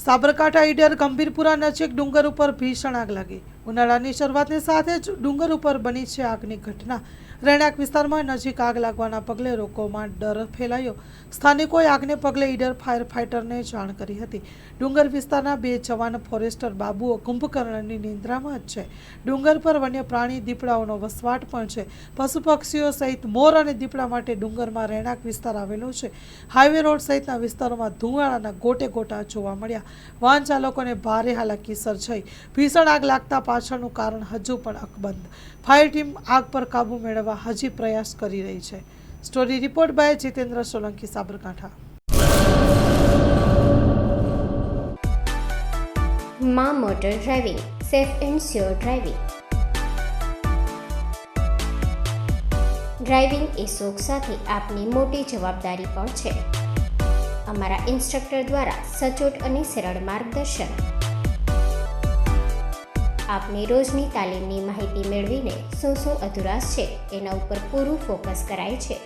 સાબરકાંઠા ઈડર ગંભીરપુરા નજીક ડુંગર ઉપર ભીષણ આગ લાગી। ઉનાળાની શરૂઆતની સાથે જ ડુંગર ઉપર બની છે આગની ઘટના। રહેણાંક વિસ્તારમાં નજીક આગ લાગવાના પગલે લોકોમાં ડર ફેલાયો। સ્થાનિકોએ આગને પગલે ઈડર ફાયર ફાઈટરને જાણ કરી હતી। ડુંગર વિસ્તારના 2 જવાન ફોરેસ્ટર બાબુઓ કુંભકર્ણની નિંદ્રામાં જ છે। ડુંગર પર વન્ય પ્રાણી દીપડાઓનો વસવાટ પણ છે। પશુ પક્ષીઓ સહિત મોર અને દીપડા માટે ડુંગરમાં રહેણાંક વિસ્તાર આવેલો છે। હાઈવે રોડ સહિતના વિસ્તારોમાં ધુમાડાના ગોટે ગોટા જોવા મળ્યા। વાહન ચાલકોને ભારે હાલાકી સર્જાઈ। ભીષણ આગ લાગતા પાછળનું કારણ હજુ પણ અકબંધ। ફાયર ટીમ આગ પર કાબુ મેળવવા હજી પ્રયાસ કરી રહી છે। Story report by Jitendra Solanki, Sabarkantha. માં motor driving, safe and sure driving. Driving એ શોખ સાથે આપની મોટી જવાબદારી પણ છે। અમારા ઇન્સ્ટ્રક્ટર દ્વારા સચોટ અને સરળ માર્ગદર્શન। આપની રોજની તાલીમની માહિતી મેળવીને શું અધુરાશ છે એના ઉપર પૂરું ફોકસ કરાય છે।